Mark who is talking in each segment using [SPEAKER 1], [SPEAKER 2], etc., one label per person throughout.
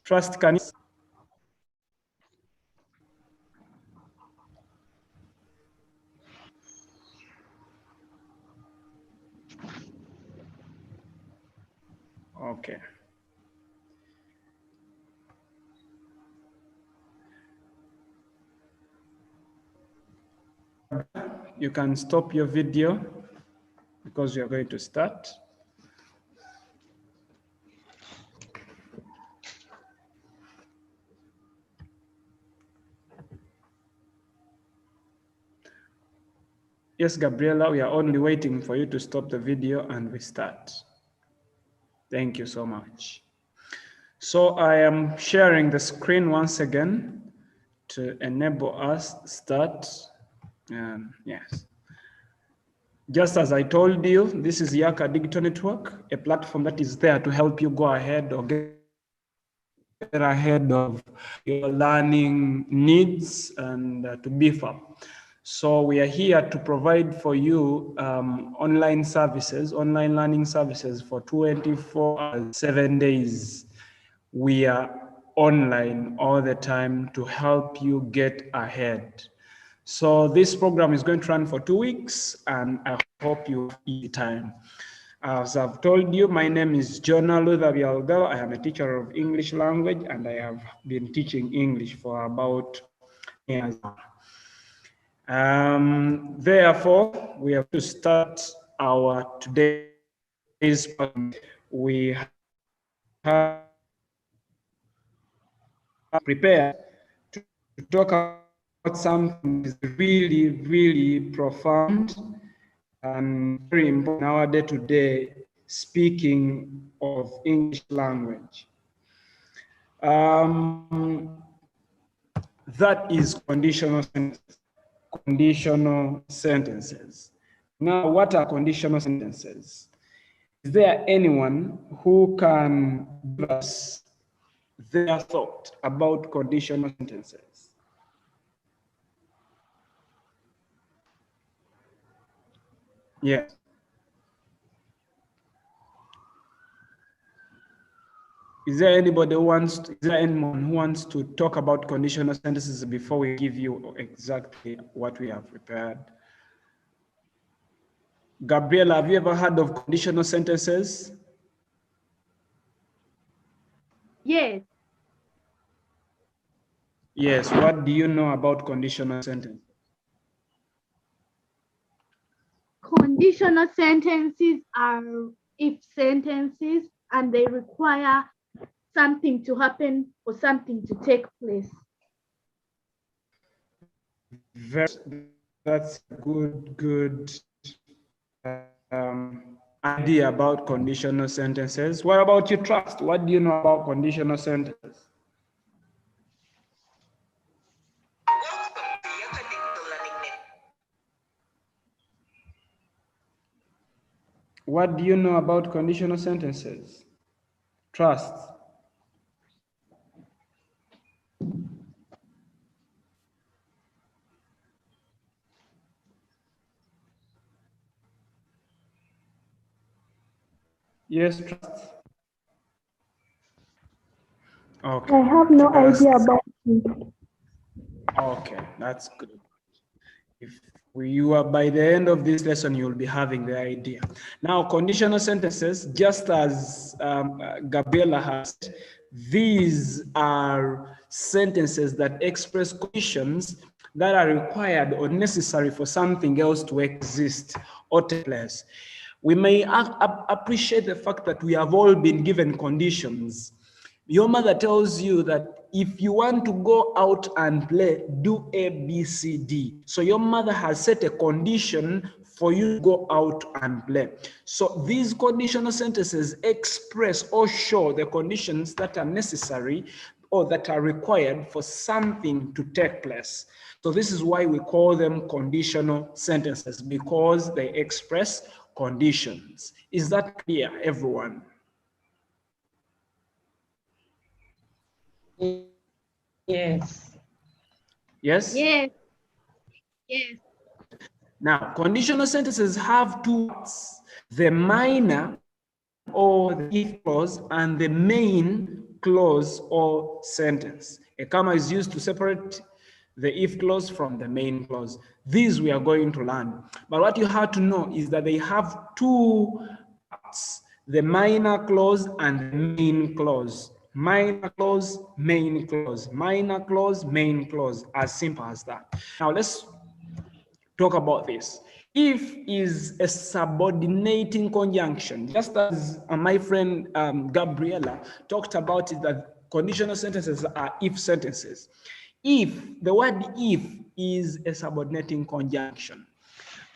[SPEAKER 1] Trust, can you? Okay. You can stop your video because we are going to start. Yes, Gabriela, we are only waiting for you to stop the video and we start. Thank you so much. So I am sharing the screen once again to enable us start. Yes. Just as I told you, this is Yaaka Digital Network, a platform that is there to help you go ahead or get ahead of your learning needs and to beef up. So we are here to provide for you online services, online learning services for 24 hours, 7 days. We are online all the time to help you get ahead. So this program is going to run for 2 weeks, and I hope you have easy time. As I've told you, my name is Jonah Byarugaba. I am a teacher of English language, and I have been teaching English for about years now. Therefore, we have to start our today's program. We have prepared to talk about something that is really, really profound and very important in our day-to-day speaking of English language. That is conditional sentences. Conditional sentences. Now, what are conditional sentences? Is there anyone who can give us their thought about conditional sentences? Yes. Is there anybody who wants to, is there anyone who wants to talk about conditional sentences before we give you exactly what we have prepared? Gabriela, have you ever heard of conditional sentences?
[SPEAKER 2] Yes.
[SPEAKER 1] Yes, what do you know about conditional sentences?
[SPEAKER 2] Conditional sentences are if sentences and they require something to happen or something to take place.
[SPEAKER 1] That's a good idea about conditional sentences. What about you, Trust? What do you know about conditional sentences? What do you know about conditional sentences? Trust. Yes, Trust. Okay.
[SPEAKER 3] I have no idea about it.
[SPEAKER 1] Okay, that's good. If you are by the end of this lesson, you'll be having the idea. Now, conditional sentences, just as Gabriela has, these are sentences that express conditions that are required or necessary for something else to exist or take place. We may appreciate the fact that we have all been given conditions. Your mother tells you that if you want to go out and play, do A, B, C, D. So your mother has set a condition for you to go out and play. So these conditional sentences express or show the conditions that are necessary or that are required for something to take place. So this is why we call them conditional sentences, because they express conditions. Is that clear, everyone?
[SPEAKER 4] Yes.
[SPEAKER 1] Yes?
[SPEAKER 2] Yes. Yes.
[SPEAKER 1] Now, conditional sentences have two parts, the minor or the if clause and the main clause or sentence. A comma is used to separate the if clause from the main clause. These we are going to learn. But what you have to know is that they have two parts, the minor clause and the main clause. Minor clause, main clause, minor clause, main clause, as simple as that. Now let's talk about this. If is a subordinating conjunction, just as my friend Gabriela talked about it, that conditional sentences are if sentences. If, the word if is a subordinating conjunction.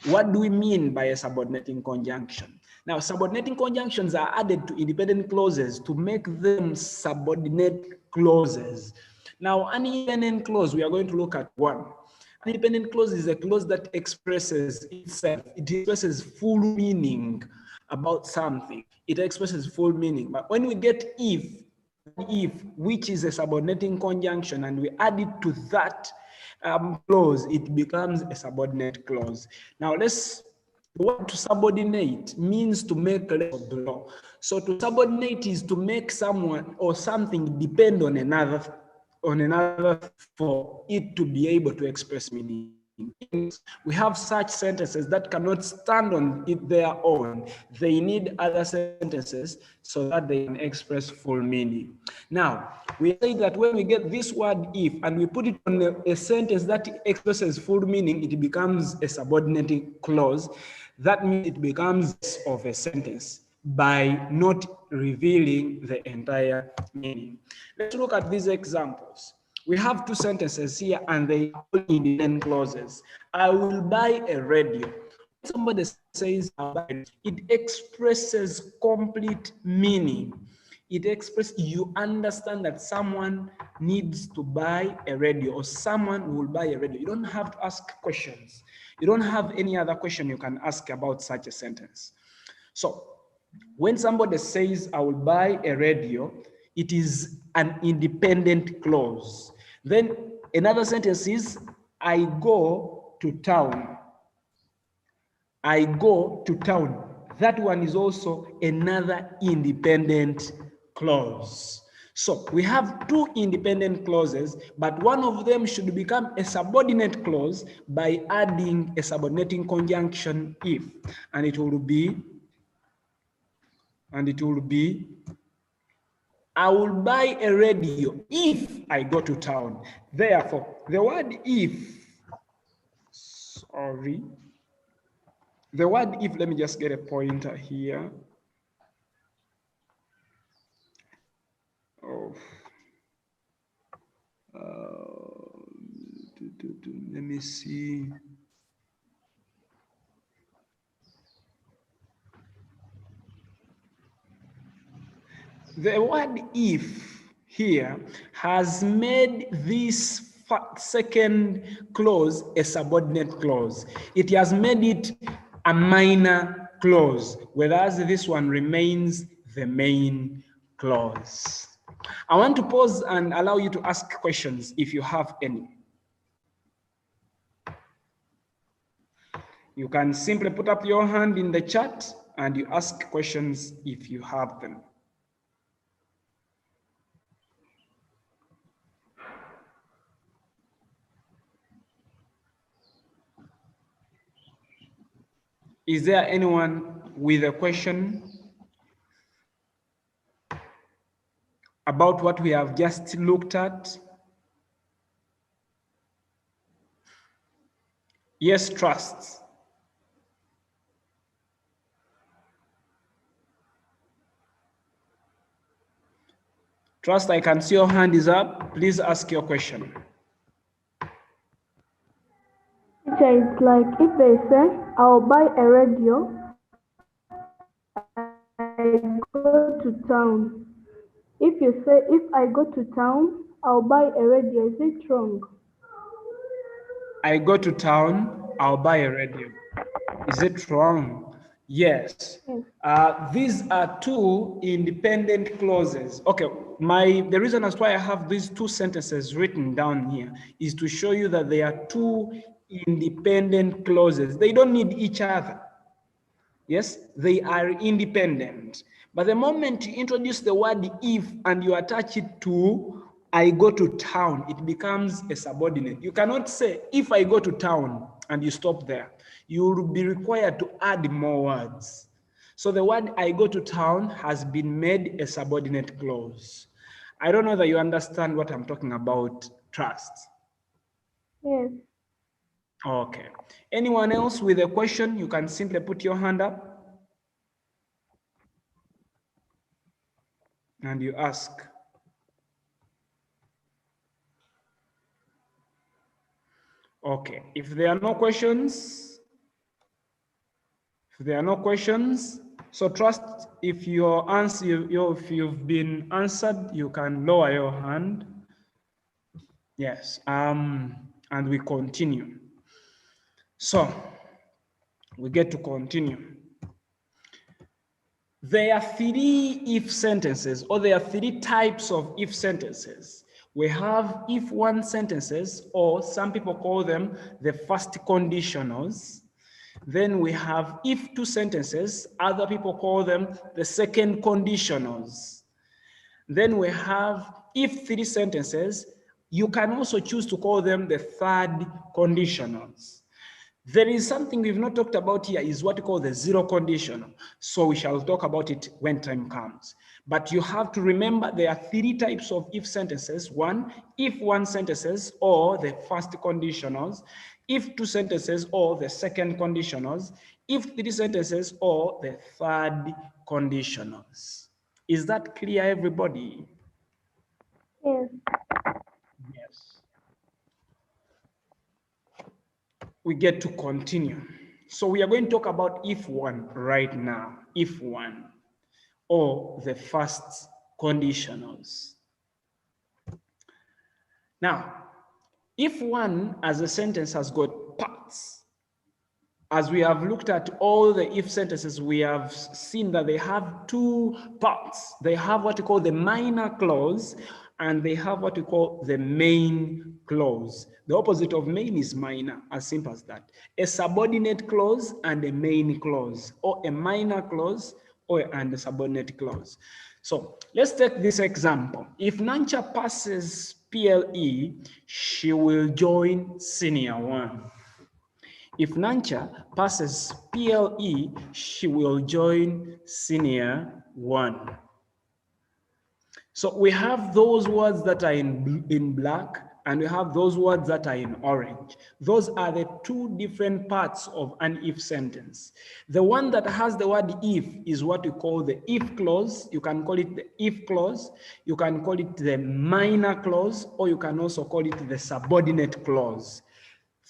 [SPEAKER 1] What do we mean by a subordinating conjunction? Now, subordinating conjunctions are added to independent clauses to make them subordinate clauses. Now, an independent clause, we are going to look at one. An independent clause is a clause that expresses itself. It expresses full meaning about something. It expresses full meaning. But when we get if, which is a subordinating conjunction, and we add it to that clause, it becomes a subordinate clause. Now the word to subordinate means to make less of the law. So to subordinate is to make someone or something depend on another for it to be able to express meaning. We have such sentences that cannot stand on it their own. They need other sentences so that they can express full meaning. Now, we say that when we get this word if and we put it on a sentence that expresses full meaning, it becomes a subordinating clause. That means it becomes of a sentence by not revealing the entire meaning. Let's look at these examples. We have two sentences here and they are all independent clauses. I will buy a radio. When somebody says I'll buy, it expresses complete meaning. It expresses, you understand that someone needs to buy a radio or someone will buy a radio. You don't have to ask questions. You don't have any other question you can ask about such a sentence. So when somebody says I will buy a radio, it is an independent clause. Then another sentence is I go to town. I go to town. That one is also another independent clause. So we have two independent clauses, but one of them should become a subordinate clause by adding a subordinating conjunction if, and it will be I will buy a radio if I go to town. Therefore, the word if, the word if, let me just get a pointer here. Let me see. The word if here has made this second clause a subordinate clause. It has made it a minor clause, whereas this one remains the main clause. I want to pause and allow you to ask questions if you have any. You can simply put up your hand in the chat and you ask questions if you have them. Is there anyone with a question about what we have just looked at? Yes, trust. Trust, I can see your hand is up. Please ask your question.
[SPEAKER 3] It's like if they say, I'll buy a radio, I go to town. If you say, if I go to town, I'll buy a radio, is it wrong?
[SPEAKER 1] I go to town, I'll buy a radio. Is it wrong? Yes. These are two independent clauses. Okay, the reason as why I have these two sentences written down here is to show you that they are two independent clauses. They don't need each other. Yes, they are independent. But the moment you introduce the word if and you attach it to I go to town, it becomes a subordinate. You cannot say if I go to town and you stop there. You will be required to add more words. So the word I go to town has been made a subordinate clause. I don't know that you understand what I'm talking about, trust.
[SPEAKER 3] Yes.
[SPEAKER 1] Okay. Anyone else with a question, you can simply put your hand up and you ask. Okay, if there are no questions, so trust if your answer, if you've been answered, you can lower your hand. Yes, and we continue. So we get to continue. There are three if sentences, or there are three types of if sentences. We have if1 sentences, or some people call them the first conditionals. Then we have if2 sentences, other people call them the second conditionals. Then we have if3 sentences, you can also choose to call them the third conditionals. There is something we've not talked about here, is what we call the zero conditional. So we shall talk about it when time comes. But you have to remember there are three types of if sentences. One, if1 sentences, or the first conditionals. If2 sentences, or the second conditionals. If3 sentences, or the third conditionals. Is that clear, everybody?
[SPEAKER 3] Yes.
[SPEAKER 1] Yes. We get to continue. So we are going to talk about if1 right now, if1, or the first conditionals. Now, if1 as a sentence has got parts. As we have looked at all the if sentences, we have seen that they have two parts. They have what we call the minor clause, and they have what we call the main clause. The opposite of main is minor, as simple as that. A subordinate clause and a main clause, or a minor clause and a subordinate clause. So let's take this example. If Nancha passes PLE, she will join senior 1. If Nancha passes PLE, she will join senior 1. So we have those words that are in black, and we have those words that are in orange. Those are the two different parts of an if sentence. The one that has the word if is what we call the if clause. You can call it the if clause. You can call it the minor clause, or you can also call it the subordinate clause.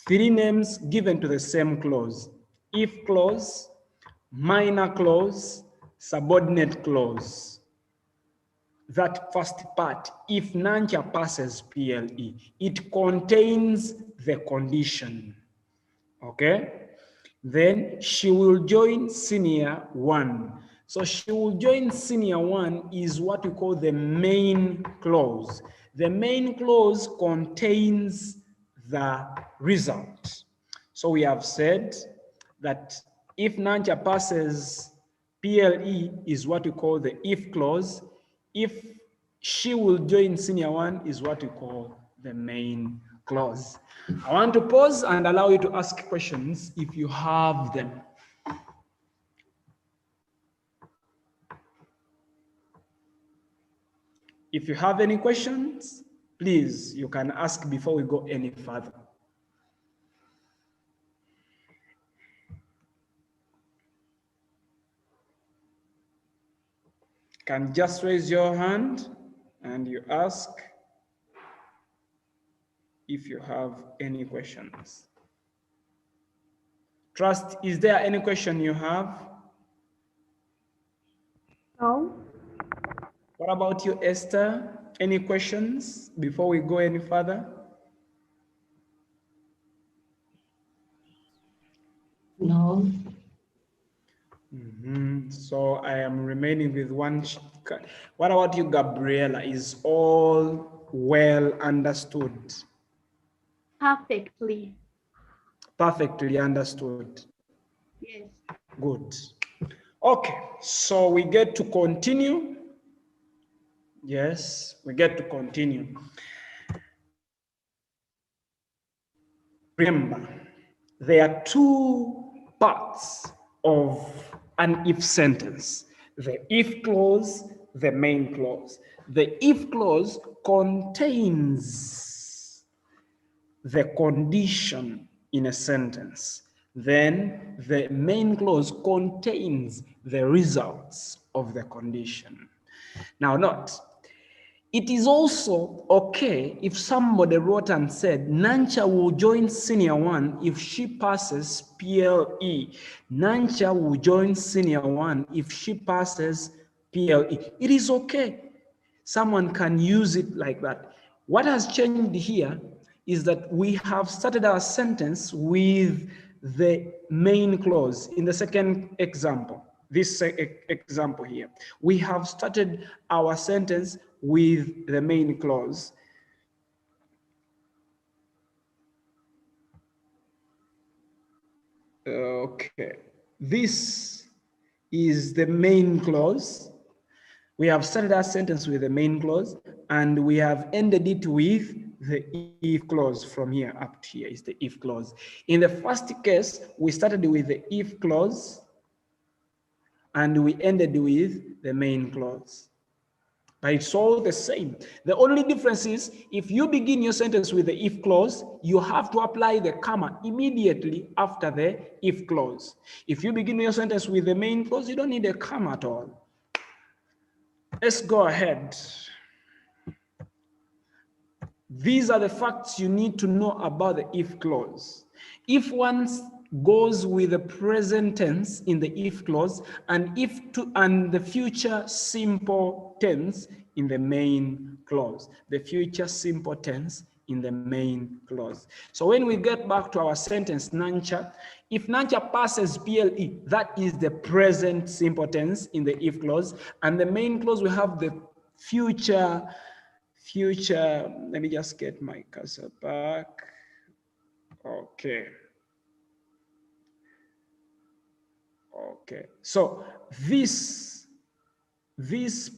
[SPEAKER 1] Three names given to the same clause: if clause, minor clause, subordinate clause. That first part, if Nancha passes PLE, it contains the condition, okay? Then she will join senior 1. So she will join senior 1 is what we call the main clause. The main clause contains the result. So we have said that if Nancha passes PLE is what we call the if clause. If she will join senior 1 is what we call the main clause. I want to pause and allow you to ask questions if you have them. If you have any questions, please, you can ask before we go any further. You can just raise your hand and you ask if you have any questions. Trust, is there any question you have?
[SPEAKER 3] No.
[SPEAKER 1] What about you, Esther? Any questions before we go any further?
[SPEAKER 4] No.
[SPEAKER 1] So I am remaining with one. What about you, Gabriela? Is all well understood?
[SPEAKER 2] Perfectly.
[SPEAKER 1] Perfectly understood.
[SPEAKER 2] Yes.
[SPEAKER 1] Good. Okay, so we get to continue. Yes, we get to continue. Remember, there are two parts of an if sentence: the if clause, the main clause. The if clause contains the condition in a sentence. Then the main clause contains the results of the condition. Now, note, it is also okay if somebody wrote and said, Nancha will join senior one if she passes PLE. Nancha will join senior one if she passes PLE. It is okay. Someone can use it like that. What has changed here is that we have started our sentence with the main clause in the second example. This example here, we have started our sentence with the main clause. Okay, this is the main clause. We have started our sentence with the main clause, and we have ended it with the if clause. From here up to here is the if clause. In the first case, we started with the if clause, and we ended with the main clause. But it's all the same. The only difference is if you begin your sentence with the if clause, you have to apply the comma immediately after the if clause. If you begin your sentence with the main clause, you don't need a comma at all. Let's go ahead. These are the facts you need to know about the if clause. If one goes with the present tense in the if clause, and the future simple tense in the main clause. The future simple tense in the main clause. So when we get back to our sentence, Nancha, if Nancha passes PLE, that is the present simple tense in the if clause, and the main clause we have the future, let me just get my cursor back. Okay. Okay, so this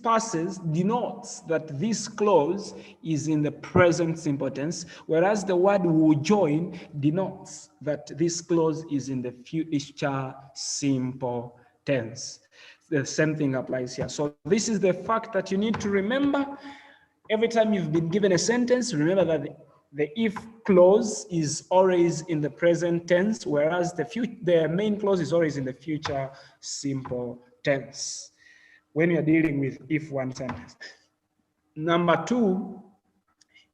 [SPEAKER 1] passes denotes that this clause is in the present simple tense, whereas the word will join denotes that this clause is in the future simple tense. The same thing applies here. So this is the fact that you need to remember. Every time you've been given a sentence, remember that the if clause is always in the present tense, whereas the main clause is always in the future simple tense when you're dealing with if one sentence. Number two,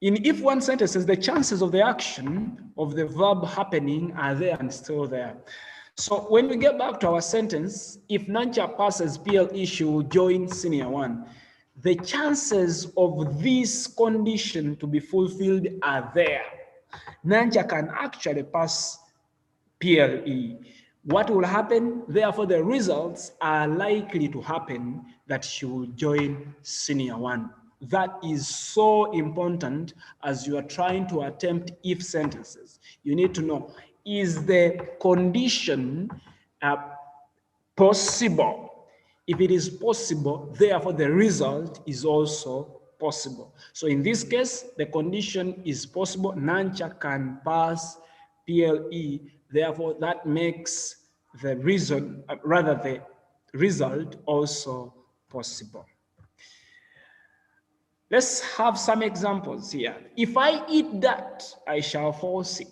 [SPEAKER 1] in if one sentences, the chances of the action of the verb happening are there and still there. So when we get back to our sentence, if Nancha passes PLE, she will join senior one. The chances of this condition to be fulfilled are there. Nancha can actually pass PLE. What will happen? Therefore, the results are likely to happen that she will join senior one. That is so important as you are trying to attempt if sentences. You need to know, is the condition possible? If it is possible, therefore the result is also possible. So in this case, the condition is possible. Nancha can pass PLE. Therefore, that makes the reason, the result also possible. Let's have some examples here. If I eat that, I shall fall sick.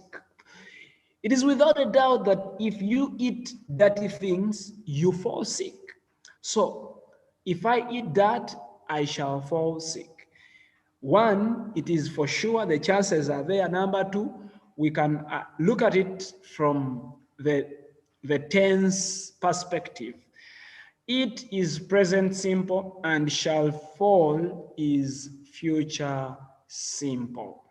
[SPEAKER 1] It is without a doubt that if you eat dirty things, you fall sick. So, if I eat that, I shall fall sick. One, it is for sure the chances are there. Number two, we can look at it from the tense perspective. It is present simple and shall fall is future simple.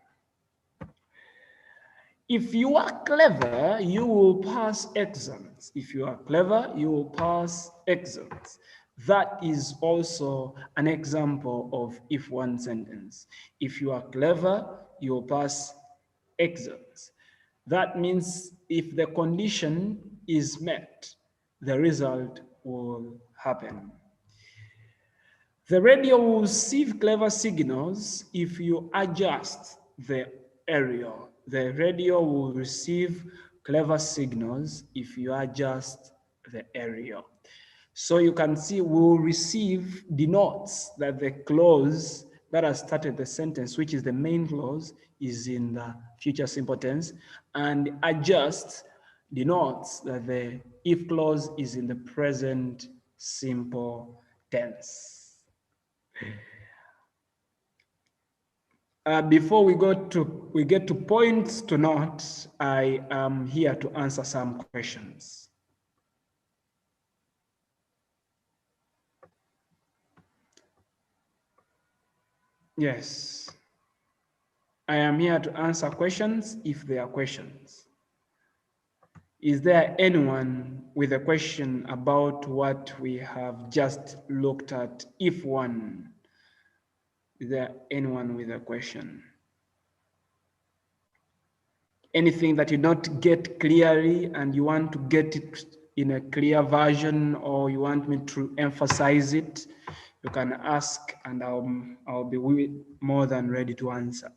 [SPEAKER 1] If you are clever, you will pass exams. If you are clever, you will pass exams. That is also an example of if one sentence. If you are clever, you will pass exams. That means if the condition is met, the result will happen. The radio will receive clever signals if you adjust the area. The radio will receive clever signals if you adjust the area. So you can see we'll receive denotes that the clause that has started the sentence, which is the main clause, is in the future simple tense, and adjust denotes that the if clause is in the present simple tense. Before we get to points to note, I am here to answer some questions. Yes, I am here to answer questions if there are questions. Is there anyone with a question about what we have just looked at? If one, is there anyone with a question? Anything that you don't get clearly and you want to get it in a clear version, or you want me to emphasize it, you can ask and I'll be more than ready to answer.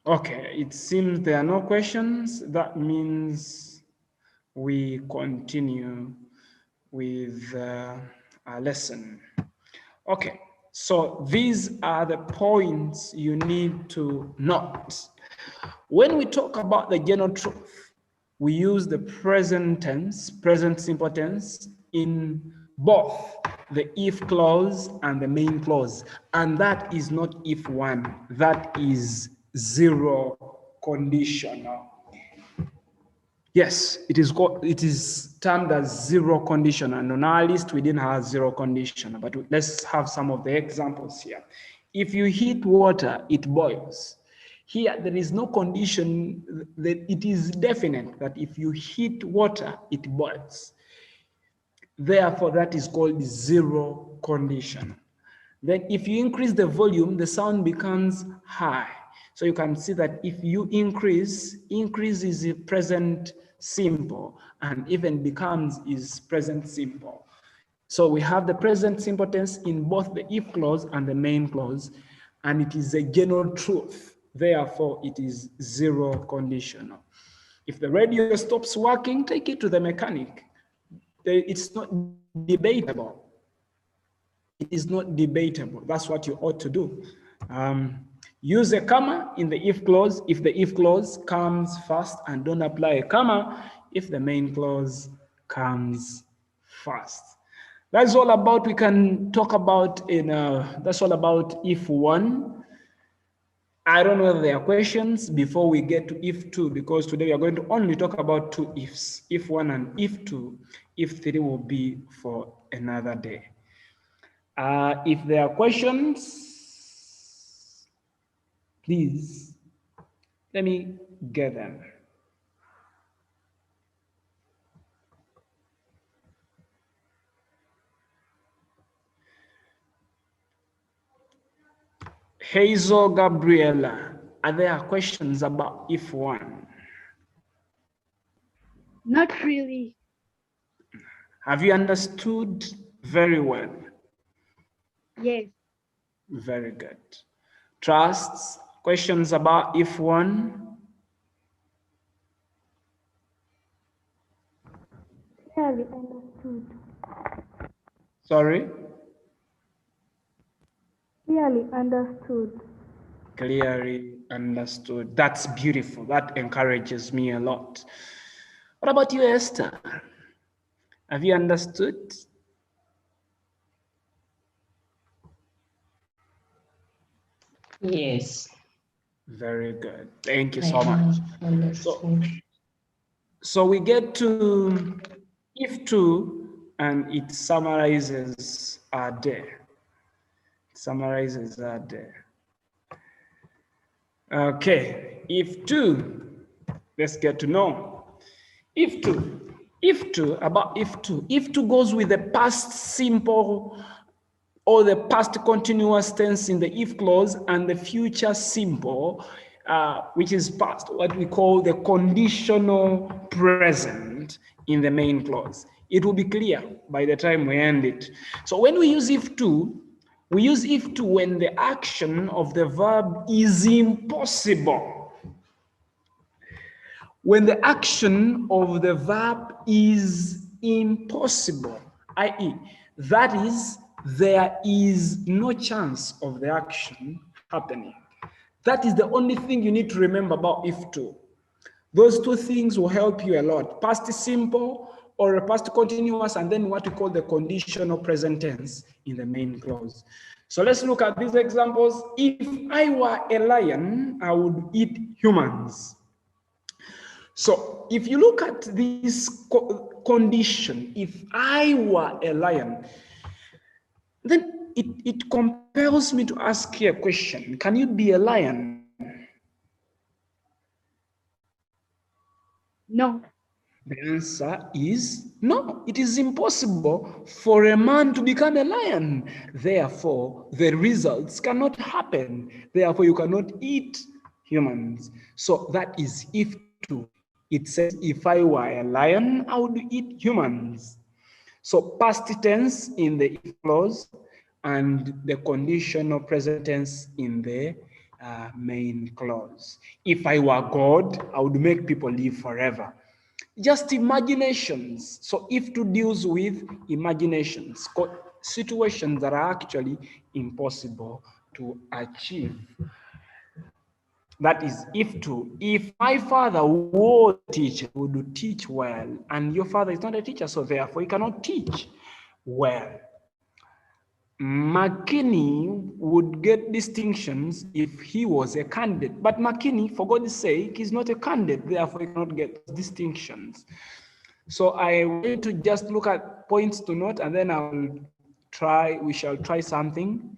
[SPEAKER 1] Okay, it seems there are no questions. That means we continue with our lesson. Okay, so these are the points you need to note. When we talk about the general truth, we use the present tense, present simple tense, in both the if clause and the main clause. And that is not if one, that is zero conditional. Yes, it is termed as zero conditional. And on our list, we didn't have zero conditional, but let's have some of the examples here. If you heat water, it boils. Here, there is no condition, that it is definite that if you heat water, it boils. Therefore, that is called zero conditional. Then if you increase the volume, the sound becomes high. So you can see that if you increase is a present simple, and even becomes is present simple. So we have the present simple tense in both the if clause and the main clause, and it is a general truth. Therefore, it is zero conditional. If the radio stops working, take it to the mechanic. It's not debatable. It is not debatable. That's what you ought to do. Use a comma in the if clause if the if clause comes first, and don't apply a comma if the main clause comes first. That's all about we can talk about that's all about if one. I don't know whether there are questions before we get to if two, because today we are going to only talk about two ifs, if one and if two. If three will be for another day. If there are questions, please let me get them. Hazel Gabriela, are there questions about if one?
[SPEAKER 2] Not really.
[SPEAKER 1] Have you understood very well?
[SPEAKER 2] Yes.
[SPEAKER 1] Very good. Trusts, questions about if one?
[SPEAKER 3] Clearly understood.
[SPEAKER 1] Sorry?
[SPEAKER 3] Clearly understood.
[SPEAKER 1] Clearly understood. That's beautiful. That encourages me a lot. What about you, Esther? Have you understood?
[SPEAKER 4] Yes.
[SPEAKER 1] Very good. Thank you
[SPEAKER 4] I
[SPEAKER 1] so much.
[SPEAKER 4] have understood.
[SPEAKER 1] So we get to if two, and it summarizes our day. It summarizes our day. Okay, if two, let's get to know. If to goes with the past simple or the past continuous tense in the if clause and the future simple, which is past, what we call the conditional present in the main clause. It will be clear by the time we end it. So when we use if to, we use if to when the action of the verb is impossible. When the action of the verb is impossible, i.e., that is, there is no chance of the action happening. That is the only thing you need to remember about if to. Those two things will help you a lot. Past simple or a past continuous, and then what we call the conditional present tense in the main clause. So let's look at these examples. If I were a lion, I would eat humans. So if you look at this condition, if I were a lion, then it compels me to ask you a question. Can you be a lion?
[SPEAKER 2] No.
[SPEAKER 1] The answer is no. It is impossible for a man to become a lion. Therefore, the results cannot happen. Therefore, you cannot eat humans. So that is if to. It says, if I were a lion, I would eat humans. So past tense in the if clause and the conditional present tense in the main clause. If I were God, I would make people live forever. Just imaginations. So if to deals with imaginations, situations that are actually impossible to achieve. That is if to. If my father was a teacher, would teach well, and your father is not a teacher, so therefore he cannot teach well. McKinney would get distinctions if he was a candidate, but McKinney, for God's sake, is not a candidate, therefore he cannot get distinctions. So I want to just look at points to note, and then we shall try something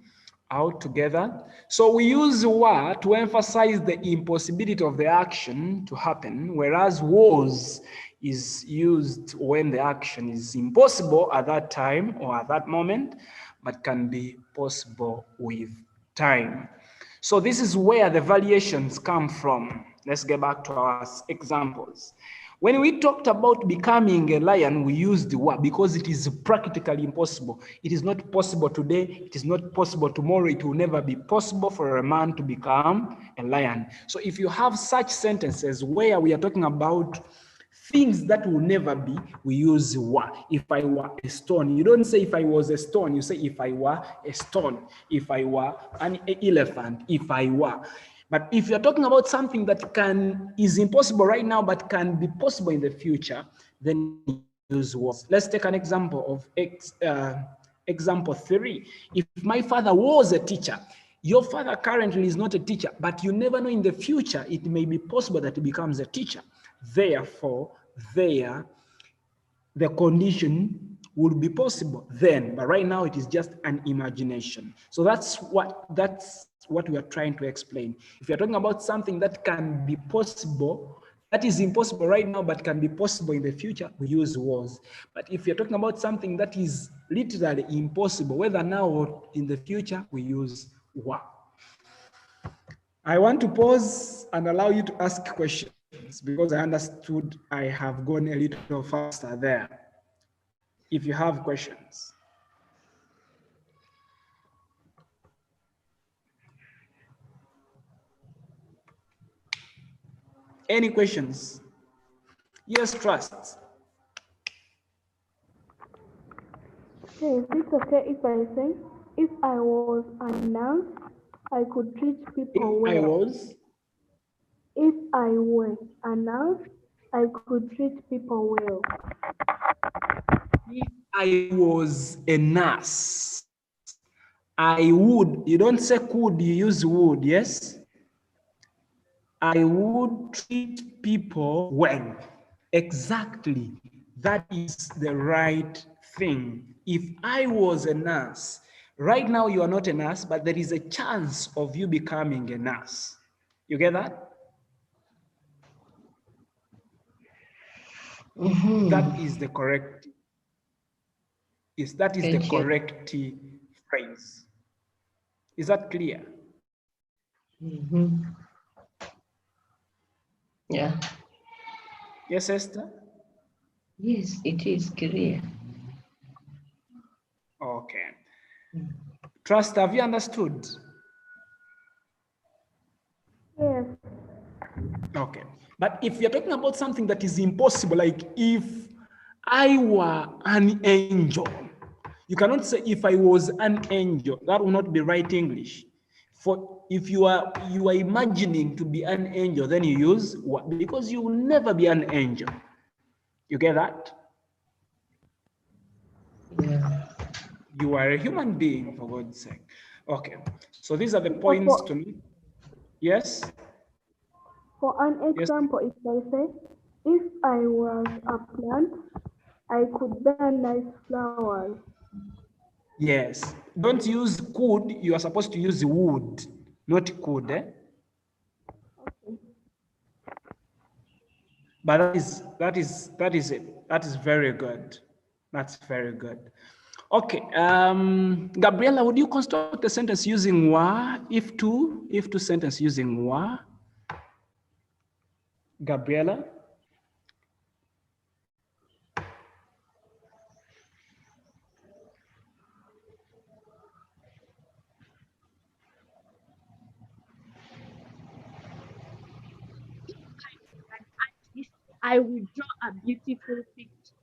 [SPEAKER 1] out together. So we use were to emphasize the impossibility of the action to happen, whereas was is used when the action is impossible at that time or at that moment, but can be possible with time. So this is where the variations come from. Let's get back to our examples. When we talked about becoming a lion, we used the word because it is practically impossible. It is not possible today. It is not possible tomorrow. It will never be possible for a man to become a lion. So if you have such sentences where we are talking about things that will never be, we use were. If I were a stone, you don't say if I was a stone, you say if I were a stone, if I were an elephant, if I were. But if you're talking about something that is impossible right now, but can be possible in the future, then use was. Let's take an example of example 3. If my father was a teacher, your father currently is not a teacher, but you never know in the future, it may be possible that he becomes a teacher. Therefore, the condition would be possible then, but right now it is just an imagination. So that's what we are trying to explain. If you're talking about something that can be possible, that is impossible right now, but can be possible in the future, we use was. But if you're talking about something that is literally impossible, whether now or in the future, we use were. I want to pause and allow you to ask questions because I understood I have gone a little faster there. If you have questions. Any questions? Yes, trust.
[SPEAKER 3] Okay, is it okay if I say, if I was a nurse, I could treat people well? If I were a nurse, I could treat people well.
[SPEAKER 1] If I was a nurse, I would. You don't say could, you use would, yes? I would treat people well. Exactly. That is the right thing. If I was a nurse, right now you are not a nurse, but there is a chance of you becoming a nurse. You get that? That is the correct. Yes, that is the
[SPEAKER 4] Thank you.
[SPEAKER 1] correct phrase. Is that clear?
[SPEAKER 4] Yeah.
[SPEAKER 1] Yes, Esther?
[SPEAKER 4] Yes, it is clear.
[SPEAKER 1] Okay. Trust, have you understood?
[SPEAKER 3] Yes.
[SPEAKER 1] Okay. But if you're talking about something that is impossible, like if I were an angel, you cannot say if I was an angel. That will not be right English. For if you are imagining to be an angel, then you use what? Because you will never be an angel. You get that?
[SPEAKER 4] Yeah.
[SPEAKER 1] You are a human being, for God's sake. Okay. So these are the
[SPEAKER 3] So
[SPEAKER 1] points to me. Yes?
[SPEAKER 3] for an
[SPEAKER 1] Yes.
[SPEAKER 3] example, if I say, if I was a plant, I could bear nice flowers.
[SPEAKER 1] Yes. Don't use could. You are supposed to use would, not could. But that is it. That is very good. That's very good. Okay. Gabriela, would you construct a sentence using wa? If to sentence using wa? Gabriela?
[SPEAKER 2] I will draw a beautiful picture.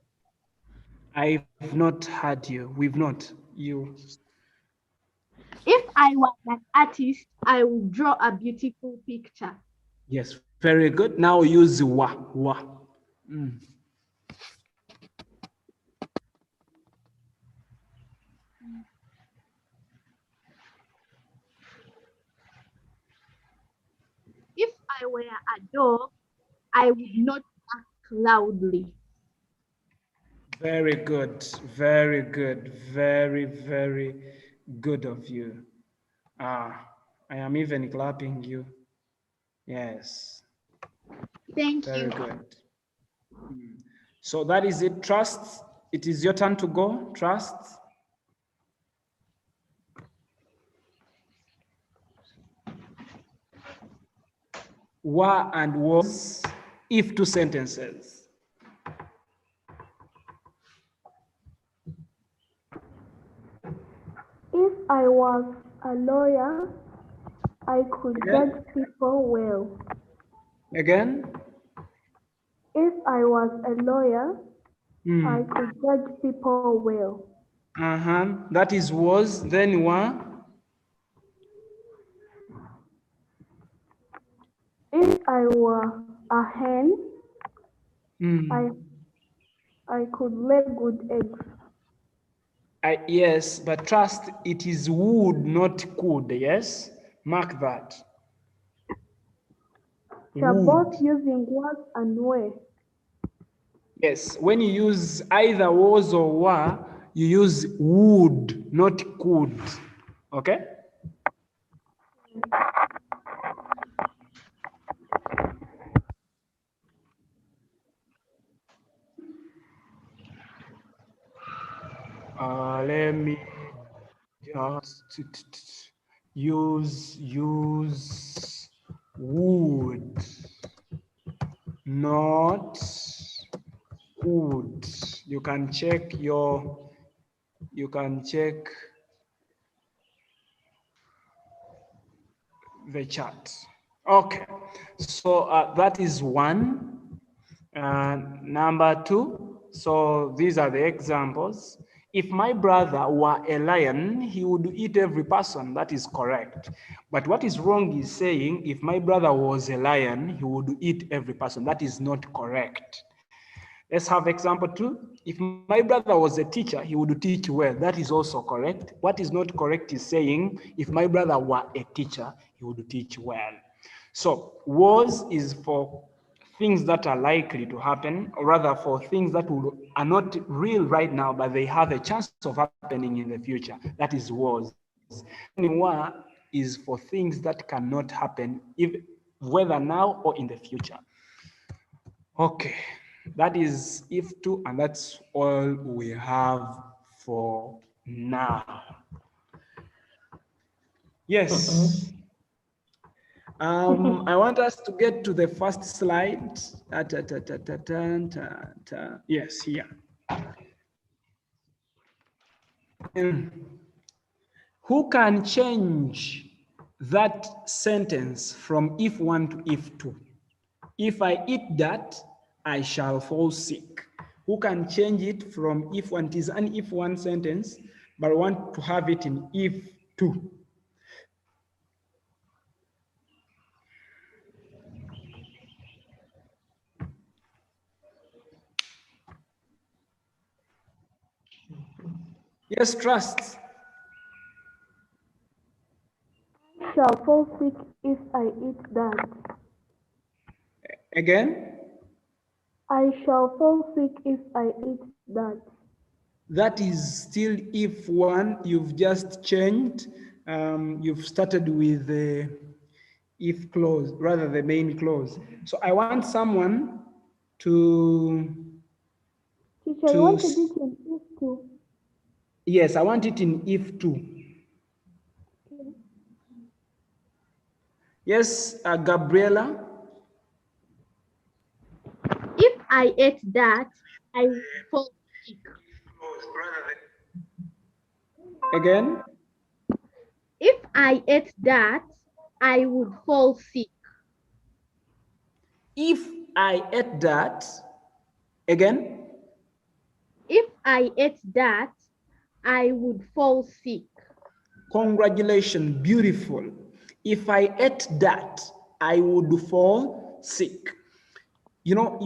[SPEAKER 1] I've not heard you. We've not. You.
[SPEAKER 2] If I was an artist, I would draw a beautiful picture.
[SPEAKER 1] Yes, very good. Now use wa.
[SPEAKER 2] If I were a dog, I would not bark loudly.
[SPEAKER 1] Very good. Very good. Very, very good of you. I am even clapping you. Yes.
[SPEAKER 2] Thank
[SPEAKER 1] Very
[SPEAKER 2] you.
[SPEAKER 1] good. So that is it. Trust. It is your turn to go. Trust. Were and was, if two sentences.
[SPEAKER 3] If I was a lawyer, I could
[SPEAKER 1] Again?
[SPEAKER 3] judge people well.
[SPEAKER 1] Again?
[SPEAKER 3] If I was a lawyer, I could judge people well.
[SPEAKER 1] That is was, then were.
[SPEAKER 3] If I were a hen, I could lay good eggs.
[SPEAKER 1] Yes, but trust, it is would, not could, yes? Mark that.
[SPEAKER 3] They're
[SPEAKER 1] Would.
[SPEAKER 3] both using was and were.
[SPEAKER 1] Yes, when you use either was or were, you use would, not could. Okay? Let me just use would, not could. You can check the chat. Okay, so that is one. Number two, so these are the examples. If my brother were a lion, he would eat every person. That is correct. But what is wrong is saying, if my brother was a lion, he would eat every person. That is not correct. Let's have example two. If my brother was a teacher, he would teach well. That is also correct. What is not correct is saying, if my brother were a teacher, he would teach well. So was is for things that are likely to happen, or rather for things that are not real right now, but they have a chance of happening in the future. That is was. And were is for things that cannot happen, whether now or in the future. Okay. That is if two, and that's all we have for now. Yes. I want us to get to the first slide. Yes, here. Who can change that sentence from if one to if two? If I eat that, I shall fall sick. Who can change it from if one? It is an if one sentence, but I want to have it in if two. Yes, trust.
[SPEAKER 3] I shall fall sick if I eat that.
[SPEAKER 1] Again,
[SPEAKER 3] I shall fall sick if I eat that.
[SPEAKER 1] that is still if one. You've just changed. You've started with the if clause, rather the main clause. So I want someone to
[SPEAKER 3] Teacher, you wanted it in if too.
[SPEAKER 1] yes, I want it in if two. Yes, Gabriela.
[SPEAKER 2] If I ate that, I would fall sick.
[SPEAKER 1] Again,
[SPEAKER 2] If I ate that, I would fall sick.
[SPEAKER 1] if I ate that, again,
[SPEAKER 2] If I ate that, I would fall sick.
[SPEAKER 1] congratulations, beautiful. If I ate that, I would fall sick. You know,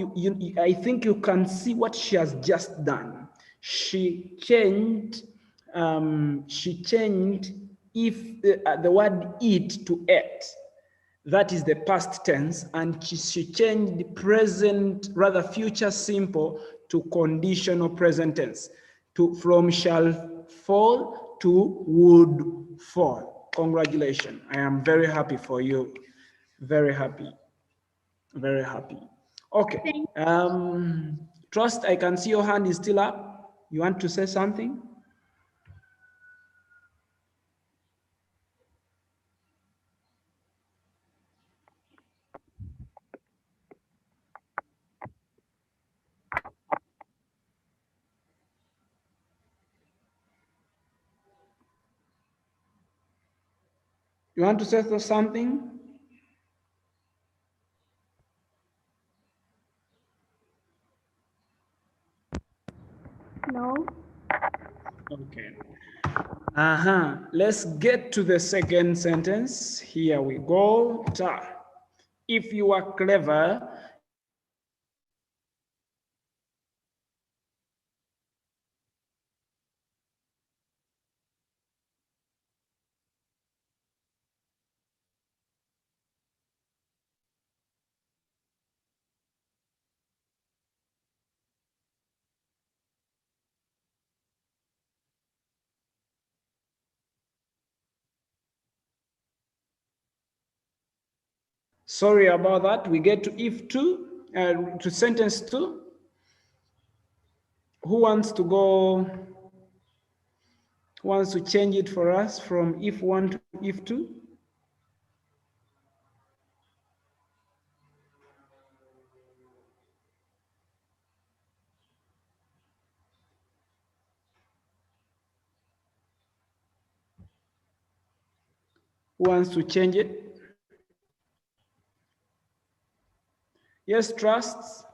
[SPEAKER 1] I think you can see what she has just done. She changed if the word eat to ate. That is the past tense, and she changed the present, rather future simple, to conditional present tense, from shall fall to would fall. Congratulations. I am very happy for you. Very happy. Very happy. Okay. Trust, I can see your hand is still up. You want to say something? You want to say something?
[SPEAKER 3] No.
[SPEAKER 1] Okay. Let's get to the second sentence. Here we go. If you are clever, sorry about that. We get to if two, to sentence two. Who wants to go? Who wants to change it for us from if one to if two? Who wants to change it? Yes, trusts.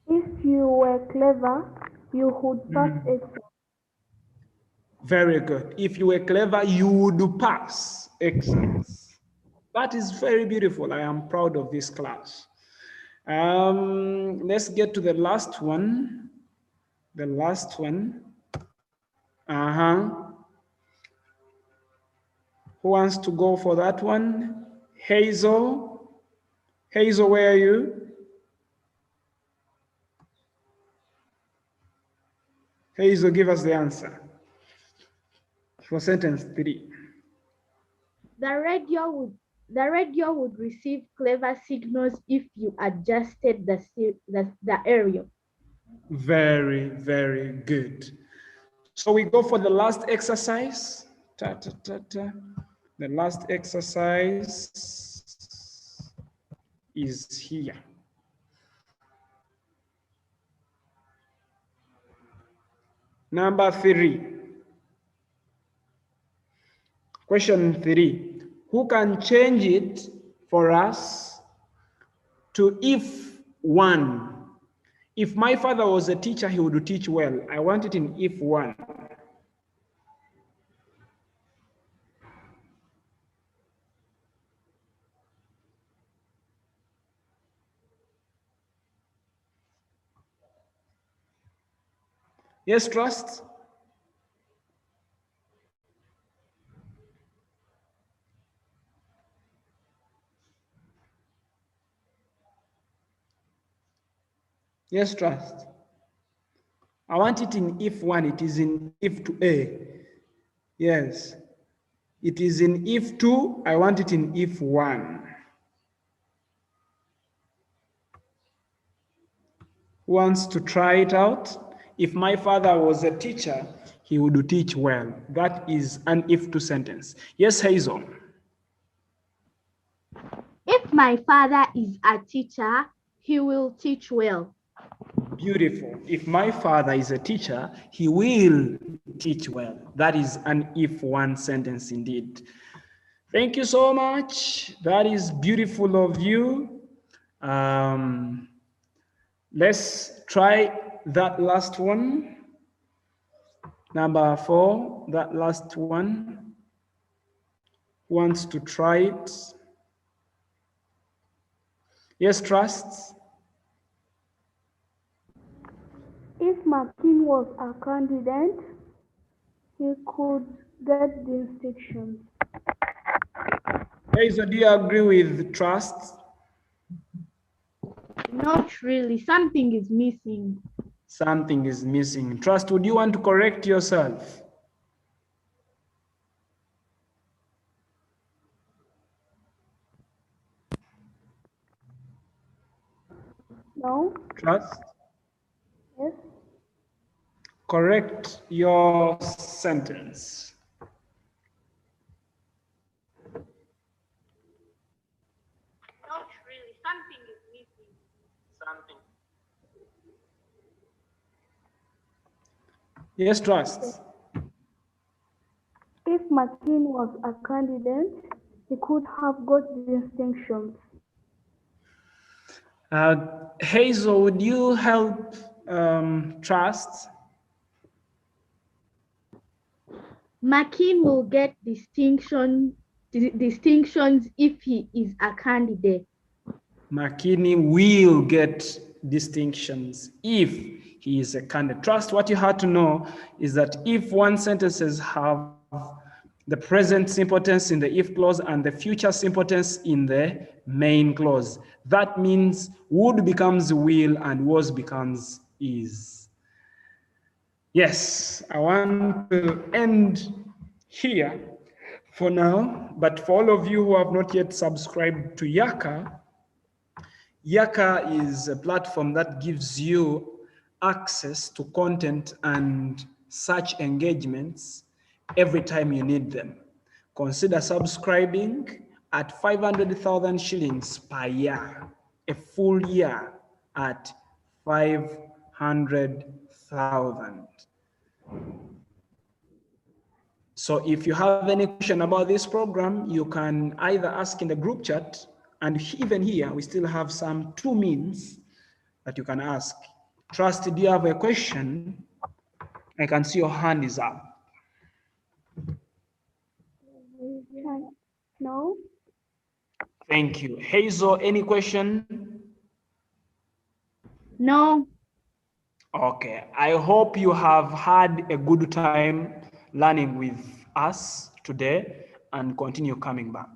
[SPEAKER 3] If you were clever, you would pass exam.
[SPEAKER 1] Very good. If you were clever, you would pass exams. That is very beautiful. I am proud of this class. Let's get to the last one. The last one. Who wants to go for that one? Hazel. Hazel, where are you? Hazel, give us the answer for sentence 3.
[SPEAKER 2] The radio would The radio would receive clever signals if you adjusted the area.
[SPEAKER 1] Very, very good. So we go for the last exercise. The last exercise is here. Number 3. Question 3. Who can change it for us to IF1? If my father was a teacher, he would teach well. I want it in IF1. Yes, trust? Yes, trust. I want it in IF1. It is in IF2A. Yes. It is in IF2. I want it in IF1. Who wants to try it out? If my father was a teacher, he would teach well. That is an IF2 sentence. Yes, Hazel.
[SPEAKER 2] If my father is a teacher, he will teach well.
[SPEAKER 1] Beautiful. If my father is a teacher, he will teach well. That is an IF1 sentence indeed. Thank you so much. That is beautiful of you. Let's try that last one. Number 4, that last one. Who wants to try it? Yes, Trust?
[SPEAKER 3] If Martin was a candidate, he could get distinctions.
[SPEAKER 1] Hazel, do you agree with Trust?
[SPEAKER 2] Not really. Something is missing.
[SPEAKER 1] Something is missing. Trust, would you want to correct yourself?
[SPEAKER 3] No?
[SPEAKER 1] Trust?
[SPEAKER 3] Yes?
[SPEAKER 1] Correct your sentence.
[SPEAKER 2] Not really. Something is missing.
[SPEAKER 1] Something. Yes, Trust.
[SPEAKER 3] If Martin was a candidate, he could have got distinctions.
[SPEAKER 1] Hazel, would you help Trust?
[SPEAKER 2] Makin will get distinctions if he is a candidate.
[SPEAKER 1] Makini will get distinctions if he is a candidate. Trust, what you had to know is that if one sentences have the present simple tense in the if clause and the future simple tense in the main clause, that means would becomes will and was becomes is. Yes, I want to end here for now, but for all of you who have not yet subscribed to Yaaka, Yaaka is a platform that gives you access to content and search engagements every time you need them. Consider subscribing at 500,000 shillings per year, a full year at 500,000. So if you have any question about this program, you can either ask in the group chat, and even here, we still have some 2 means that you can ask. Trust, do you have a question? I can see your hand is up.
[SPEAKER 3] No?
[SPEAKER 1] Thank you. Hazel, any question?
[SPEAKER 2] No.
[SPEAKER 1] Okay, I hope you have had a good time learning with us today and continue coming back.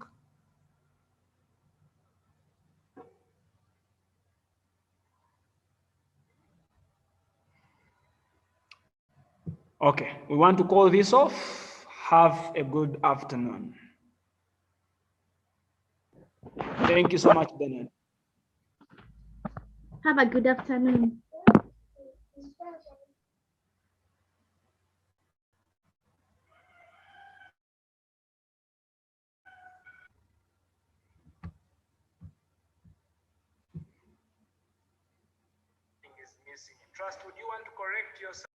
[SPEAKER 1] Okay, we want to call this off. Have a good afternoon. Thank you so much, Bernard.
[SPEAKER 2] Have a good afternoon.
[SPEAKER 1] Is missing. Trust, would you want to correct yourself?